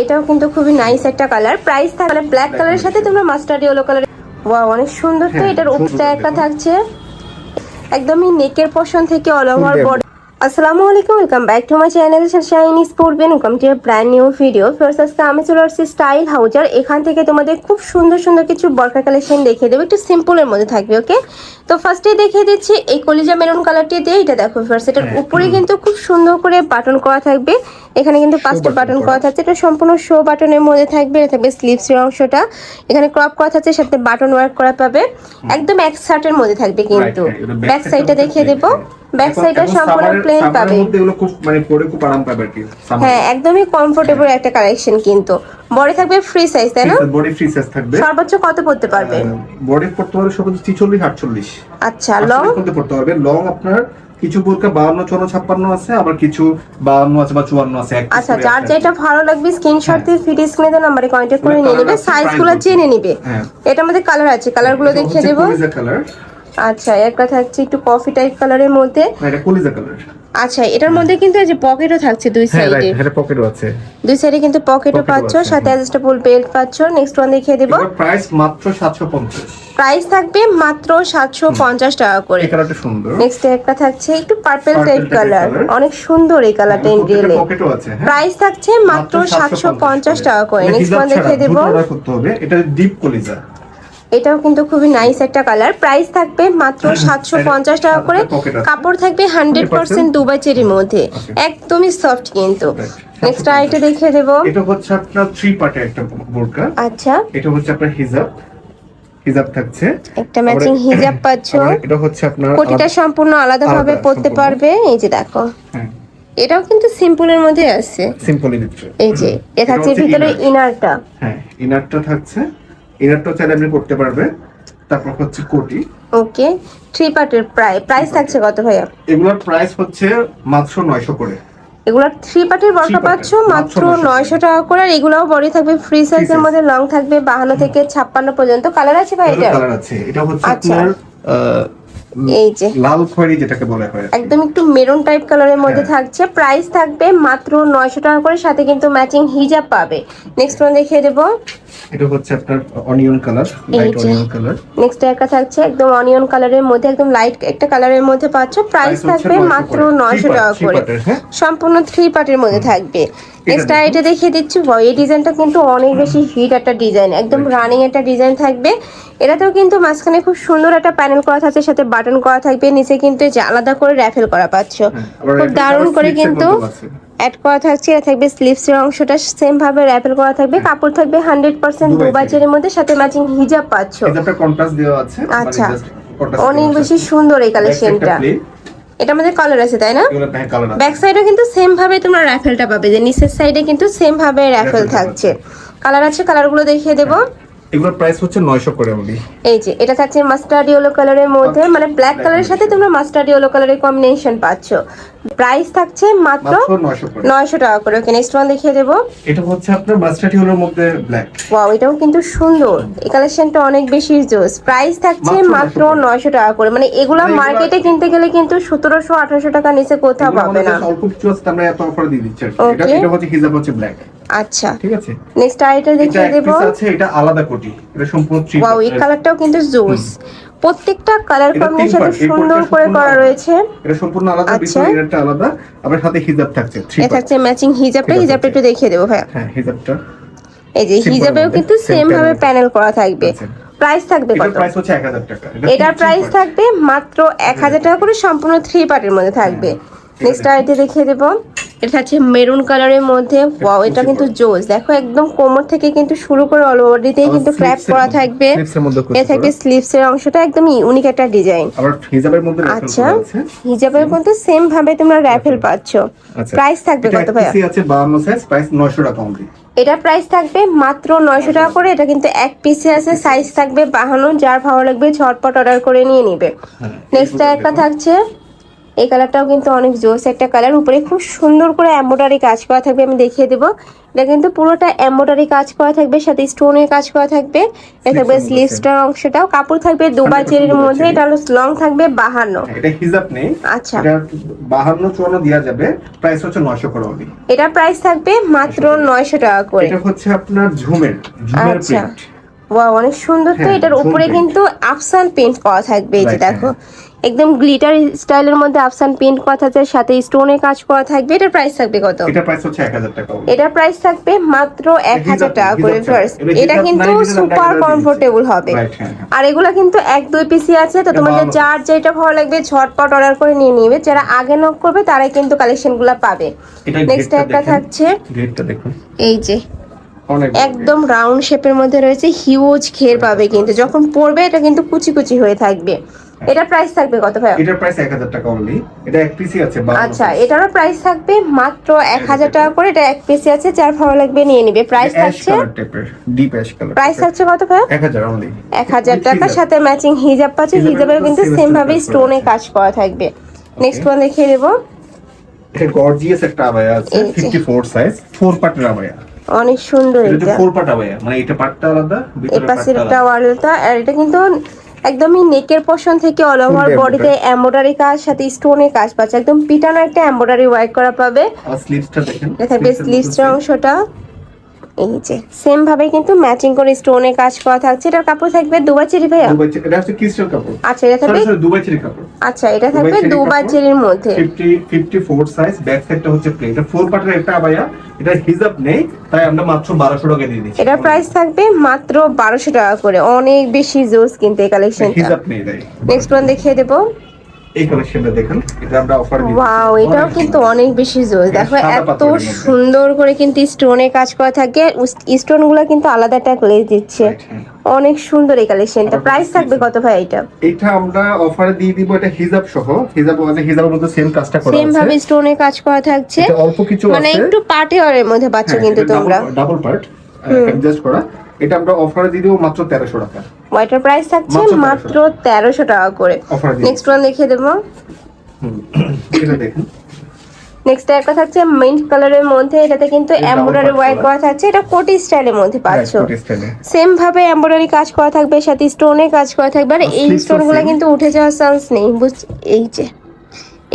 এটাও কিন্তু খুবই নাইস একটা কালার। প্রাইস থাকলে ব্ল্যাক কালারের সাথে তোমরা মাস্টার্ড ইয়েলো কালার। ওয়াও, অনেক সুন্দর। তো এটার উপরটা একটা থাকছে একদমই নেকের পোরশন থেকে অল ওভার বডি। আসসালামু আলাইকুম, welcome back to my channel shiny sport Ben. Welcome to brand new video. First আজকে আমি চলে আসছি স্টাইল হাউজার। এখান থেকে তোমাদের খুব সুন্দর সুন্দর কিছু বরকা কালেকশন দেখিয়ে দেবো, একটু সিম্পলের মধ্যে থাকবে। ওকে, তো ফার্স্টে দেখিয়ে দিচ্ছি এই কলিজা মেরুন কালারটি দিয়ে। এটা দেখো ফার্স্ট, এটার উপরে কিন্তু খুব সুন্দর করে বাটন করা থাকবে। এখানে কিন্তু 5টা বাটন করা থাকছে। এটা সম্পূর্ণ শো বাটনের মধ্যে থাকবে। এটা থাকবে স্লিভসের অংশটা, এখানে ক্রপ করা থাকছে, সাথে বাটন ওয়ার্ক করা পাবে। একদম এক শার্টের মধ্যে থাকবে। কিন্তু ব্যাক সাইডটা দেখিয়ে দেবো। ব্যাক সাইডটা সম্পূর্ণ প্লেন পাবে। এগুলো খুব মানে পরে খুব আরাম পাবে আর কি। হ্যাঁ, একদমই কমফোর্টেবল একটা কালেকশন। কিন্তু বডি থাকবে ফ্রি সাইজ, তাই না? বডি ফ্রি সাইজ থাকবে। সর্বোচ্চ কত পড়তে পারবে? বডি পড়তে পারবে সর্বোচ্চ 46 48। আচ্ছা, লং কত পড়তে পারবে? লং আপনার কিছু বোরকা 52 54 56 আছে, আবার কিছু 52 আছে বা 54 আছে। আচ্ছা, যার যেটা ভালো লাগবে স্ক্রিনশট দিয়ে ভিডিও স্ক্রিনে নাম্বারে কন্টাক্ট করে নিয়ে নেবে, সাইজগুলো জেনে নেবে। এটার মধ্যে কালার আছে, কালারগুলো দেখিয়ে দেব। আচ্ছা, একটা থাকছে একটু কফি টাইপ কালারের মধ্যে। এটা কলিজা কালার। আচ্ছা, এটার মধ্যে কিন্তু এই যে পকেটও থাকছে দুই সাইডে। হ্যাঁ, এটা পকেটও আছে। দুই সাইডে কিন্তু পকেটও পাচ্ছ, সাথে অ্যাডজাস্টেবল বেল্ট পাচ্ছ। নেক্সট ওয়ান দেখিয়ে দেব। এর প্রাইস মাত্র 750। প্রাইস থাকবে মাত্র 750 টাকা করে। এই কালারটা সুন্দর। নেক্সট একটা থাকছে একটু পার্পল টাইপ কালার, অনেক সুন্দর এই কালারটা। রিয়েলি পকেটও আছে। প্রাইস থাকছে মাত্র 750 টাকা করে। নেক্সট ওয়ান দেখিয়ে দেব। অর্ডার করতে হবে। এটা ডিপ কলিজা। এটাও কিন্তু খুবই নাইস একটা কালার। প্রাইস থাকবে মাত্র 750 টাকা করে। কাপড় থাকবে 100% দুবাই চেরির মধ্যে, একদমই সফট। কিন্তু নেক্সট আইটা দেখিয়ে দেব। এটা হচ্ছে আপনার 3 পার্টের একটা বোরকা। আচ্ছা, এটা হচ্ছে আপনার হিজাব থাকছে, একটা ম্যাচিং হিজাব পাচ্ছ। এটা হচ্ছে আপনার কোটিটা সম্পূর্ণ আলাদাভাবে পরতে পারবে। এই যে দেখো, এটাও কিন্তু সিম্পলের মধ্যে আছে। সিম্পলের ভিতরে এই যে এটা থাকছে ভিতরে ইনারটা। হ্যাঁ, ইনারটা থাকছে। ইনারটা চাইলে আপনি করতে পারবে। তারপর হচ্ছে কোটি। ওকে, 3 পার্টের প্রাইস থাকছে কত ভাইয়া? এগুলোর প্রাইস হচ্ছে মাত্র 900 করে। এগুলা 3 পার্টের বরকা পাচ্ছ মাত্র 900 টাকা করে। আর এগুলাও বডি থাকবে ফ্রি সাইজের মধ্যে, লং থাকবে 52 থেকে 56 পর্যন্ত। কালার আছে ভাই? এটা কালার আছে। এটা হচ্ছে আপনার এই যে লাল খয়েরি যেটাকে বলা হয়, একদম একটু মেরুন টাইপ কালারের মধ্যে থাকছে। প্রাইস থাকবে মাত্র 900 টাকা করে, সাথে কিন্তু ম্যাচিং হিজাব পাবে। নেক্সট ওয়ান দেখিয়ে দেব। এটা হচ্ছে আপনার onion colour, light onion colour. Next একটা থাকছে একদম অনিয়ন কালারের মধ্যে, একদম লাইট একটা কালারের মধ্যে পাচ্ছ। প্রাইস থাকবে মাত্র 900 টাকা করে, সম্পূর্ণ 3 পার্টের মধ্যে থাকবে। নেক্সট এটা দেখিয়ে দিচ্ছি। এই ডিজাইনটা কিন্তু অনেক বেশি হিট একটা ডিজাইন, একদম রানিং একটা ডিজাইন থাকবে। এটাতেও কিন্তু মাঝখানে খুব সুন্দর একটা প্যানেল করা থাকছে, সাথে বাটন করা থাকবে। নিচে কিন্তু আলাদা করে র্যাফেল করা পাচ্ছ, খুব দারুণ করে কিন্তু অ্যাড করা থাকছে। এটা থাকবে স্লিভসের অংশটা সেম ভাবে র্যাপেল করা থাকবে। কাপড় থাকবে 100% দুবাই চেরির মধ্যে, সাথে ম্যাচিং হিজাব পাচ্ছ। এটা কন্ট্রাস্ট দেওয়া আছে। আচ্ছা, অনেক বেশি সুন্দর এই কালেকশনটা। এটা আমাদের কালার আছে, তাই না? ব্যাক সাইডে কিন্তু সেম ভাবে তোমরা র্যাফেলটা পাবে, যে নিচের সাইডে কিন্তু সেম ভাবে র্যাফেল থাকছে। কালার আছে, কালারগুলো দেখিয়ে দেবো। এগুলোর প্রাইস হচ্ছে 900 করে অনলি। এই যে এটা থাকছে মাস্টার্ড ইয়েলো কালারের মধ্যে, মানে ব্ল্যাক কালারের সাথে তোমরা মাস্টার্ড ইয়েলো কালারের কম্বিনেশন পাচ্ছ। প্রাইস থাকছে মাত্র 900 টাকা করে। ওকে, নেক্সট ওয়ান দেখিয়ে দেব। এটা হচ্ছে আপনার মাস্টার্ড ইয়েলোর মধ্যে ব্ল্যাক। ওয়াও, এটাও কিন্তু সুন্দর। এই কালেকশনটা অনেক বেশি জোস। প্রাইস থাকছে মাত্র 900 টাকা করে। মানে এগুলা মার্কেটে কিনতে গেলে কিন্তু 1700 1800 টাকা নিচে কোথাও পাবে না। অল্প কিছু আছে, আমরা এত অফার দিয়ে দিচ্ছি। এটা হচ্ছে হিজাব হচ্ছে ব্ল্যাক। আচ্ছা, ঠিক আছে। নেক্সট আইটা দেখিয়ে দেব। এটা আছে, এটা আলাদা কোটি। এটা সম্পূর্ণ 3। ওয়াও, এই কালারটাও কিন্তু জোস। প্রত্যেকটা কালার কম্বিনেশন সুন্দর করে করা রয়েছে। এটা সম্পূর্ণ আলাদা, ভিতরে এটা আলাদা, আবার সাথে হিজাব থাকছে। এটা থাকছে ম্যাচিং হিজাবটা। হিজাবটা একটু দেখিয়ে দেব ভাই। হ্যাঁ, হিজাবটা এই যে হিজাবেও কিন্তু সেম ভাবে প্যানেল করা থাকবে। প্রাইস থাকবে কত? এটার প্রাইস হচ্ছে 1000 টাকা। এটার প্রাইস থাকবে মাত্র 1000 টাকা করে, সম্পূর্ণ 3 পার্টের মধ্যে থাকবে। নেক্সট আইটা দেখিয়ে দেব। এটা হচ্ছে মেরুন কালারের মধ্যে। ওয়াও, এটা কিন্তু জোস। দেখো একদম কোমর থেকে কিন্তু শুরু করে অল ওভার দিতেই কিন্তু ক্র্যাপ করা থাকবে। এটা থাকবে স্লিভসের অংশটা, একদম ইউনিক একটা ডিজাইন। আবার হিজাবের মধ্যে র্যাফেল আচ্ছা, আছে। হিজাবের মধ্যে সেম ভাবে তোমরা র্যাফেল পাচ্ছ। প্রাইস থাকবে কত ভাইয়া? এটা আছে 52 সাইজ, প্রাইস 900 টাকা অনলি। এটা প্রাইস থাকবে মাত্র 900 টাকা করে। এটা কিন্তু এক পিসে আছে, সাইজ থাকবে 52। যার ভালো লাগবে ঝটপট অর্ডার করে নিয়ে নিবে। নেক্সট একটা থাকছে এই কালারটাও কিন্তু অনেক জোস একটা কালার, উপরে খুব সুন্দর করে এমব্রয়ডারি কাজ করা থাকবে, আমি দেখিয়ে দেবো। এটা কিন্তু পুরোটা এমব্রয়ডারি কাজ করা থাকবে, সাথে স্টোনের কাজ করা থাকবে। এটা থাকবে স্লিভসটার অংশটাও, কাপড় থাকবে দুবাই চেরির মধ্যে, এটা হলো লং থাকবে 52। এটা হিজাব নেই। আচ্ছা, এটা 52-54 দেওয়া যাবে, প্রাইস হচ্ছে 900 করে অনলি। এটা প্রাইস থাকবে মাত্র 900 টাকা করে। এটা হচ্ছে আপনার ঝুমের আচ্ছা, প্রিন্ট। ওয়াও, অনেক সুন্দর তো। হ্যাঁ, এটার উপরে print। কিন্তু আফসান প্রিন্ট করা থাকবে, এই যে Right, দেখো একদম গ্লিটার স্টাইলের মধ্যে আফসান প্রিন্ট করা থাকবে, সাথে স্টোনের কাজ করা থাকবে। এটার প্রাইস থাকবে কত? এটা প্রাইস হচ্ছে 1000 টাকা only। এটার প্রাইস থাকবে মাত্র 1000 টাকা করে। হিজাব First, এটা এটা হিজাব কিন্তু নাই, হিজাব সুপার আমরা কমফোর্টেবল হবে। Right, হ্যাঁ, হ্যাঁ। আর এগুলা কিন্তু 1-2 পিসই আছে, তো এটা তোমাদের ভালো। যার যেটা ভালো লাগবে ঝটপট অর্ডার করে নিয়ে নিবে। যারা আগে নক করবে তারাই কিন্তু কালেকশনগুলো পাবে। এটা নেক্সট গ্রেডটা একটা দেখেন, থাকছে গ্রেডটা দেখুন, এই যে অনেক একদম রাউন্ড শেপের মধ্যে রয়েছে, হিউজ ঘের পাবে কিন্তু যখন পরবে এটা কিন্তু কুচি কুচি হয়ে থাকবে। এটা প্রাইস থাকবে কত ভাই? এটার প্রাইস 1000 টাকা অনলি। এটা এক পিসই আছে। আচ্ছা, এটারও প্রাইস থাকবে মাত্র 1000 টাকা করে। এটা এক পিসি আছে, যার ভালো লাগবে নিয়ে নিবে। প্রাইস থাকছে ডিপ অ্যাশ কালার। প্রাইস থাকছে কত ভাই? 1000 অনলি। 1000 টাকার সাথে ম্যাচিং হিজাব পাচ্ছে। হিজাবের কিন্তু সেম ভাবে স্টোনে কাজ করা থাকবে। নেক্সট ওয়ান দেখিয়ে দেবো। এটা গর্জিয়াস একটা আবায়া আছে, এই যে। 54 সাইজ, 4 পার্টের আবায়া। অনেক সুন্দর এটা এটা। 4 পার্ট আবায়া, মানে এটা পার্টটা আলাদা, এই ভিতরের পাশের পার্টটা একটা আলাদা। ওয়ালটা, আর এটা কিন্তু একদমই নেকের পশন থেকে অল ওভার Full বডিতে এমব্রয়ডারি কাজ, সাথে স্টোনের কাজ পাচ্ছে। একদম পিটানো একটা এমব্রয়ডারি ওয়ার্ক করা পাবে। আর স্লিভসটা দেখেন, এটা থাকবে স্লিভসের অংশটা, এই যে সেম ভাবে কিন্তু ম্যাচিং করে স্টোনে কাজ করা থাকছে। এটার কাপড় থাকবে দুবাই চেরি ভাইয়া। দুবাই এটা হচ্ছে ক্রিস্টাল কাপড়। আচ্ছা, এটা থাকবে দুবাই চেরি কাপড়। আচ্ছা, এটা থাকবে দুবাই চেরি দুবাই কাপড়। চেরির মধ্যে। 54 সাইজ, ব্যাক সাইডটা হচ্ছে প্লেন। এটা 4 পার্টের একটা আবায়া, এটা হিজাব নেই, তাই আমরা মাত্র 1200 টাকা দিয়ে দিচ্ছি। এটার প্রাইস থাকবে মাত্র 1200 টাকা করে। অনেক বেশি জোস কিন্তু এই কালেকশনটা। হিজাব নেই তাই। নেক্সট ওয়ান দেখিয়ে দেবো। এই কালেকশনটা দেখেন, এটা আমরা অফার দিচ্ছি। ওয়াও, এটাও কিন্তু অনেক বেশি জোস। দেখো সাদা এত পাথরের মধ্যে। সুন্দর করে কিন্তু স্টোনে কাজ করা থাকে। স্টোন গুলো কিন্তু আলাদা একটা গ্লেজ দিচ্ছে। Right, হ্যাঁ। অনেক সুন্দর এই কালেকশনটা। প্রাইস থাকবে কত ভাই এটা? এটা আমরা অফারে দিয়ে দিব, এটা হিজাব সহ। হিজাব আছে, হিজাবের মধ্যে সেম কাজটা করা সেম ভাবে আছে। স্টোনে কাজ করা থাকছে, এটা অল্প কিছু মানে আছে। একটু পার্টি ওয়ারের মধ্যে পাচ্ছ কিন্তু তোমরা। ডাবল পার্ট অ্যাডজাস্ট করা। এটা আমরা অফারে দিয়ে দিব মাত্র 1300 টাকা। ওয়াইটার প্রাইস থাকছে মাত্র মাত্র 1300 টাকা করে। অফারে দিয়ে নেক্সট ওয়ান দেখিয়ে দেবো। এটা দেখুন, নেক্সট একটা থাকছে মিন্ট কালারের মধ্যে, এটাতে কিন্তু এটা এমব্রয়ডারি double ওয়ার্ক part করা থাকছে। এটা কোটি স্টাইলের মধ্যে পাচ্ছ। কোটি স্টাইলে। সেম ভাবে এমব্রয়ডারি কাজ করা থাকবে, সাথে স্টোনে কাজ করা থাকবে। আর এই sleeves ও স্টোনগুলো same। কিন্তু উঠে যাওয়ার চান্স নেই, এই যে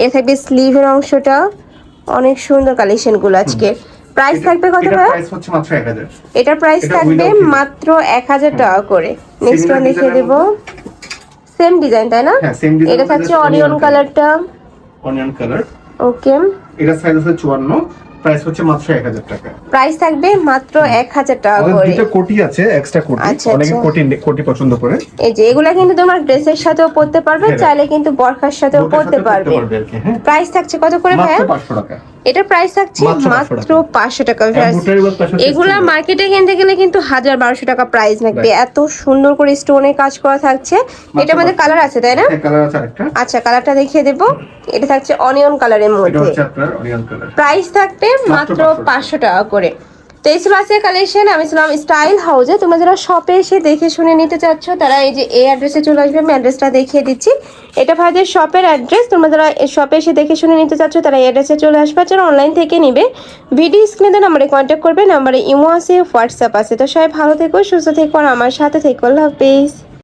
এ থাকবে স্লিভের অংশটা। অনেক সুন্দর কালেকশন গুলো আজকে। প্রাইস থাকবে কত এটা ভাই? প্রাইস হচ্ছে মাত্র 1000। এটার প্রাইস এটা থাকবে without fee। মাত্র 1000 টাকা করে। নেক্সট Similar ওয়ান দেখিয়ে design এর দেবো। সেম ডিজাইন, তাই না? হ্যাঁ, same design এটা মধ্যে থাকছে just অনিয়ন onion কালারটা। Onion colour. ওকে, এটা সাইজ আছে 54, প্রাইস হচ্ছে মাত্র 1000 টাকা। প্রাইস থাকবে মাত্র 1000 টাকা আমাদের করে। দুটো কোটি আছে, এক্সট্রা কোটি। আচ্ছা, অনেকে আচ্ছা। কোটি পছন্দ করে। এই যে এগুলা কিন্তু তোমার ড্রেসের সাথেও পরতে পারবে, হ্যাঁ। চাইলে কিন্তু বরখার সাথেও বোরকার পরতে সাথে পারবে। আর কি, হ্যাঁ। প্রাইস থাকছে কত করে মাত্র ভাইয়া? 500 টাকা। এটার প্রাইস থাকছে মাত্র 500 মাত্র 500 টাকা। Embroidery work পাশাপাশি এগুলা stone work। মার্কেটে কিনতে গেলে কিন্তু 1000-1200 টাকা প্রাইস লাগবে। Right। এত সুন্দর করে স্টোনে কাজ করা থাকছে। এটা আমাদের 500 কালার আছে, তাই না? হ্যাঁ, কালার আছে আরেকটা। আচ্ছা, কালারটা দেখিয়ে দেবো। এটা থাকছে অনিয়ন কালারের এটা মধ্যে। হচ্ছে আপনার অনিয়ন কালার। প্রাইস থাকবে মাত্র 500 টাকা করে। তো এই ছিল আজকের কালেকশন। আমি ছিলাম স্টাইল হাউসে। তোমরা যারা শপে এসে দেখে শুনে নিতে চাচ্ছ তারা এই যে এই অ্যাড্রেসে চলে আসবে। আমি অ্যাড্রেসটা দেখিয়ে দিচ্ছি। এটা ভাইদের শপের অ্যাড্রেস। তোমরা যারা শপে এসে দেখে শুনে নিতে চাচ্ছ তারা এই অ্যাড্রেসে চলে আসবে। যারা অনলাইন থেকে নিবে ভিডিও স্ক্রিনে দেন নাম্বারে কন্ট্যাক্ট করবে। নাম্বারে ইমো আছে, হোয়াটসঅ্যাপ আছে। তো সবাই ভালো থেকো, সুস্থ থেকো, আর আমার সাথে থেকো। আল্লাহ হাফেজ।